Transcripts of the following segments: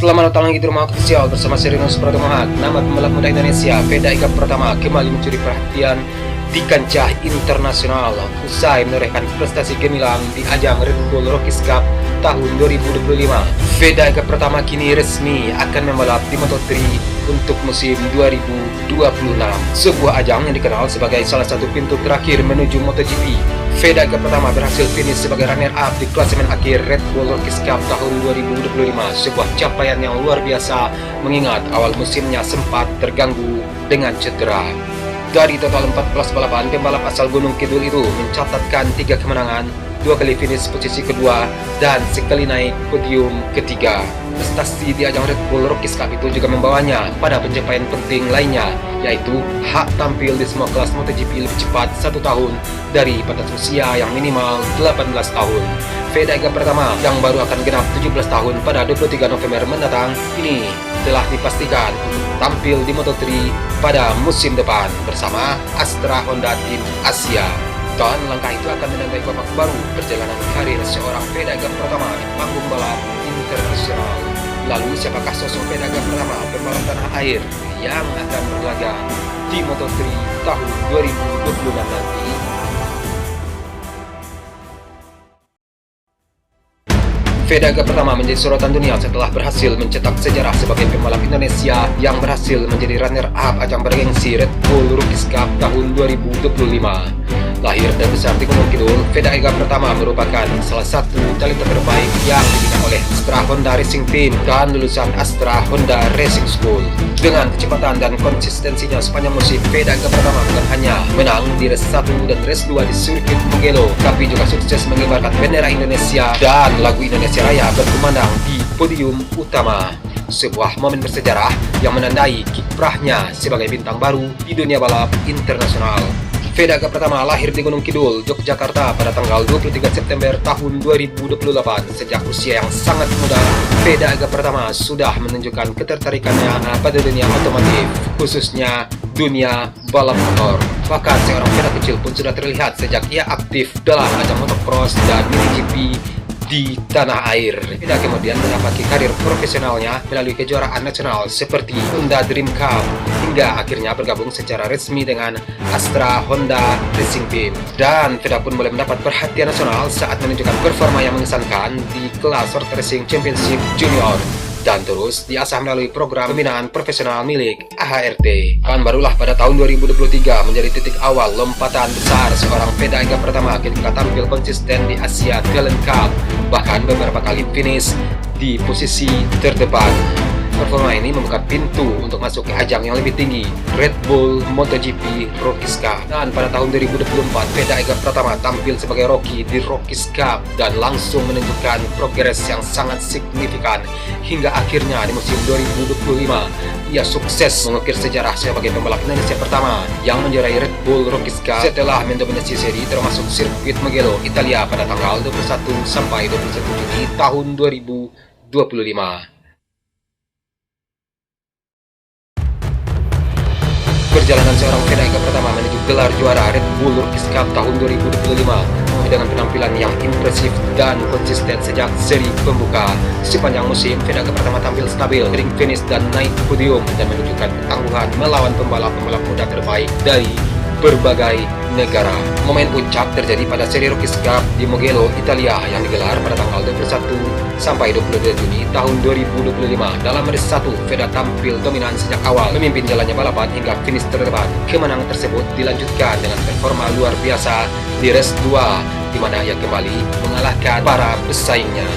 Selamat datang lagi di rumah official bersama Serinus Pratomohat. Nama pembalap muda Indonesia Veda Ega Pratama kembali mencuri perhatian di kancah internasional usai menorehkan prestasi gemilang di ajang Red Bull Rockies Cup tahun 2025. Veda Ega Pratama kini resmi akan membalap di Moto3 untuk musim 2026, sebuah ajang yang dikenal sebagai salah satu pintu terakhir menuju MotoGP. Veda Ega Pratama berhasil finish sebagai runner-up di klasemen akhir Red Bull Rockies Cup tahun 2025, sebuah capaian yang luar biasa mengingat awal musimnya sempat terganggu dengan cedera. Dari total 14 balapan, pembalap asal Gunung Kidul itu mencatatkan 3 kemenangan, 2 kali finish posisi kedua, dan sekali naik podium ketiga. Prestasi di ajang Red Bull Rockies Cup itu juga membawanya pada pencapaian penting lainnya, yaitu hak tampil di semua kelas MotoGP lebih cepat 1 tahun dari batas usia yang minimal 18 tahun. Veda Ega Pratama yang baru akan genap 17 tahun pada 23 November mendatang ini telah dipastikan untuk tampil di Moto3 pada musim depan bersama Astra Honda Tim Asia. Dan langkah itu akan menandai babak baru perjalanan karir seorang Veda Ega Pratama di panggung balap internasional. Lalu siapakah sosok Veda Ega Pratama pembalap tanah air yang akan berlaga di Moto3 tahun 2026 nanti? Veda Ega Pratama menjadi sorotan dunia setelah berhasil mencetak sejarah sebagai pembalap Indonesia yang berhasil menjadi runner-up ajang bergengsi Red Bull Rockies Cup tahun 2025. Lahir dan besar di Gunung Kidul, Veda Ega Pratama merupakan salah satu talenta terbaik yang dididik oleh Astra Honda Racing Team dan lulusan Astra Honda Racing School. Dengan kecepatan dan konsistensinya sepanjang musim, Veda Ega Pratama bukan hanya menang di race 1 dan race 2 di sirkuit Mugello, tapi juga sukses mengibarkan bendera Indonesia dan lagu Indonesia Raya berkumandang di podium utama. Sebuah momen bersejarah yang menandai kiprahnya sebagai bintang baru di dunia balap internasional. Veda Ega Pratama lahir di Gunung Kidul, Yogyakarta pada tanggal 23 September tahun 2028. Sejak usia yang sangat muda, Veda Ega Pratama sudah menunjukkan ketertarikannya pada dunia otomotif, khususnya dunia balap motor. Bahkan seorang Veda kecil pun sudah terlihat sejak ia aktif dalam ajang motocross dan MotoGP di tanah air. Veda kemudian menapaki karir profesionalnya melalui kejuaraan nasional seperti Honda Dream Cup hingga akhirnya bergabung secara resmi dengan Astra Honda Racing Team. Dan Veda pun mulai mendapat perhatian nasional saat menunjukkan performa yang mengesankan di kelas Short Racing Championship Junior dan terus diasah melalui program pembinaan profesional milik AHRT. Dan barulah pada tahun 2023 menjadi titik awal lompatan besar seorang Veda Ega Pratama ketika tampil konsisten di Asia Talent Cup, bahkan beberapa kali finish di posisi terdepan. Performa ini membuka pintu untuk masuk ke ajang yang lebih tinggi, Red Bull MotoGP Rockies Cup. Dan pada tahun 2024, Veda Ega Pratama tampil sebagai Rocky di Rockies Cup dan langsung menunjukkan progres yang sangat signifikan hingga akhirnya di musim 2025 ia sukses mengukir sejarah sebagai pembalap Indonesia pertama yang menjuarai Red Bull Rockies Cup setelah mendominasi seri termasuk sirkuit Mugello, Italia pada tanggal 21 sampai 21 Juni tahun 2025. Perjalanan seorang Veda Ega Pratama menuju gelar juara Red Bull Rockies Cup tahun 2025 dengan penampilan yang impresif dan konsisten sejak seri pembuka. Sepanjang musim, Veda Ega Pratama tampil stabil, sering finish dan naik podium dan menunjukkan ketangguhan melawan pembalap-pembalap muda terbaik dari berbagai negara. Momen puncak terjadi pada seri Rockies Cup di Mugello, Italia yang digelar pada tanggal 21 sampai 22 Juni tahun 2025. Dalam race 1, Veda tampil dominan sejak awal, memimpin jalannya balapan hingga finish terdepan. Kemenangan tersebut dilanjutkan dengan performa luar biasa di race 2, di mana ia kembali mengalahkan para pesaingnya.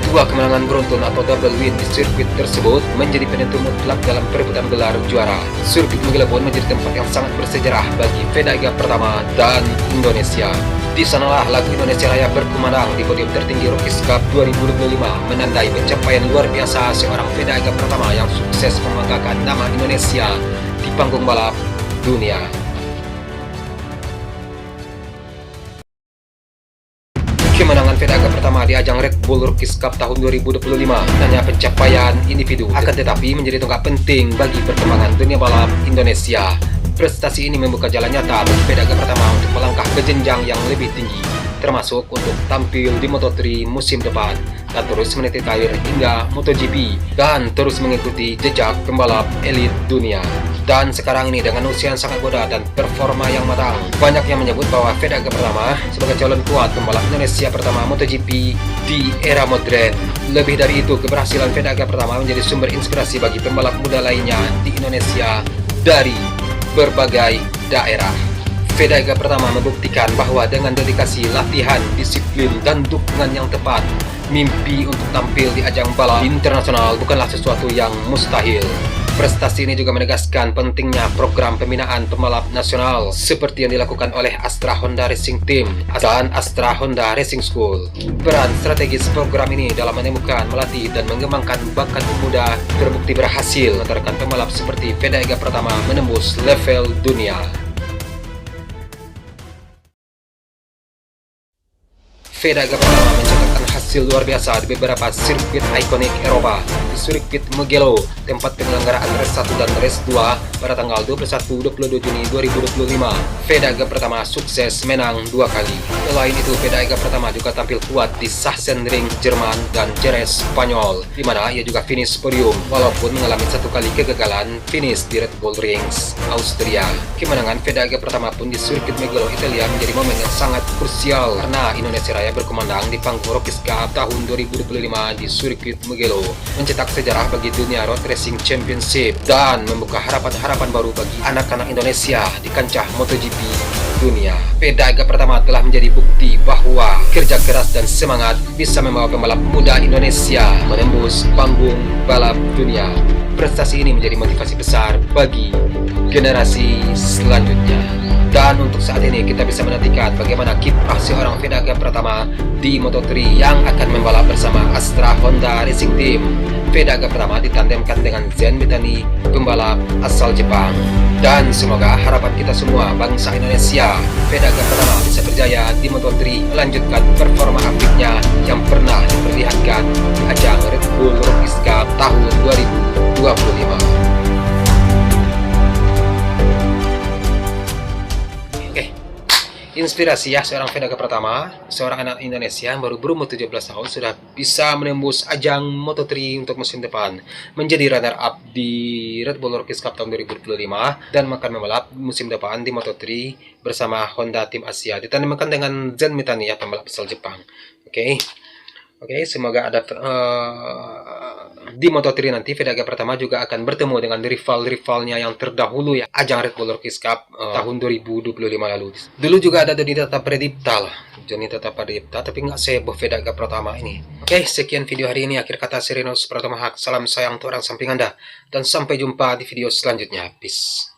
2 kemenangan beruntun atau double win di sirkuit tersebut menjadi penentu mutlak dalam perebutan gelar juara. Sirkuit Mugello pun menjadi tempat yang sangat bersejarah bagi Veda Ega Pratama dan Indonesia. Di sanalah lagu Indonesia Raya berkumandang di podium tertinggi Rockies Cup 2025, menandai pencapaian luar biasa seorang Veda Ega Pratama yang sukses membanggakan nama Indonesia di panggung balap dunia. Kemenangan Veda Ega Pratama di ajang Red Bull Rockies Cup tahun 2025 hanya pencapaian individu, akan tetapi menjadi tonggak penting bagi perkembangan dunia balap Indonesia. Prestasi ini membuka jalan nyata bagi Veda Ega Pratama untuk melangkah ke jenjang yang lebih tinggi, termasuk untuk tampil di Moto3 musim depan. dan terus meniti karir hingga MotoGP dan terus mengikuti jejak pembalap elit dunia. Dan sekarang ini dengan usia yang sangat muda dan performa yang matang, banyak yang menyebut bahwa Fedega pertama sebagai calon kuat pembalap Indonesia pertama MotoGP di era modern. Lebih dari itu, keberhasilan Fedega pertama menjadi sumber inspirasi bagi pembalap muda lainnya di Indonesia dari berbagai daerah. Fedega pertama membuktikan bahwa dengan dedikasi, latihan, disiplin, dan dukungan yang tepat, mimpi untuk tampil di ajang balap internasional bukanlah sesuatu yang mustahil. Prestasi ini juga menegaskan pentingnya program pembinaan pembalap nasional seperti yang dilakukan oleh Astra Honda Racing Team dan Astra Honda Racing School. Peran strategis program ini dalam menemukan, melatih, dan mengembangkan bakat muda terbukti berhasil mengantarkan pembalap seperti Fedega pertama menembus level dunia. Fedega pertama mencatatkan hasil luar biasa di beberapa sirkuit ikonik Eropa. Di sirkuit Mugello, tempat penyelenggaraan Race 1 dan Race 2 pada tanggal 21-22 Juni 2025, Fedega pertama sukses menang 2 kali. Selain itu, Fedega pertama juga tampil kuat di Sachsenring, Jerman, dan Jerez, Spanyol, di mana ia juga finish podium, walaupun mengalami 1 kali kegagalan finish di Red Bull Rings, Austria. Kemenangan Fedega pertama pun di sirkuit Mugello, Italia menjadi momen yang sangat krusial karena Indonesia Raya berkumandang di panggung Rookies Cup tahun 2025 di sirkuit Mugello, mencetak sejarah bagi dunia road racing championship dan membuka harapan-harapan baru bagi anak-anak Indonesia di kancah MotoGP dunia. Fedega pertama telah menjadi bukti bahwa kerja keras dan semangat bisa membawa pembalap muda Indonesia menembus panggung balap dunia. Prestasi ini menjadi motivasi besar bagi generasi selanjutnya. Dan untuk saat ini kita bisa menantikan bagaimana kiprah seorang Fedega pertama di Moto3 yang akan membalap bersama Astra Honda Racing Team. Fedega pertama ditandemkan dengan Zen Mitani, pembalap asal Jepang. Dan semoga harapan kita semua bangsa Indonesia, Fedega pertama bisa berjaya di Moto3, melanjutkan performa apiknya yang pernah diperlihatkan di ajang Red Bull Rookies Cup tahun 2025. Inspirasi ya, seorang Fedega pertama, seorang anak Indonesia yang baru berumur 17 tahun sudah bisa menembus ajang Moto3 untuk musim depan, menjadi runner up di Red Bull Rookies Cup tahun 2025 dan akan membalap musim depan di Moto3 bersama Honda Tim Asia, ditandemkan dengan Zen Mitani ya, pembalap asal Jepang. Oke, semoga ada di Moto3 nanti Fedega pertama juga akan bertemu dengan rival-rivalnya yang terdahulu ya, ajang Red Bull Rookies Cup tahun 2025 lalu. Dulu juga ada Jonita Pradipta lah, tapi nggak seboh Fedega pertama ini. Oke, sekian video hari ini. Akhir kata Sirinus Pratama Hak, salam sayang untuk orang samping Anda, dan sampai jumpa di video selanjutnya. Peace.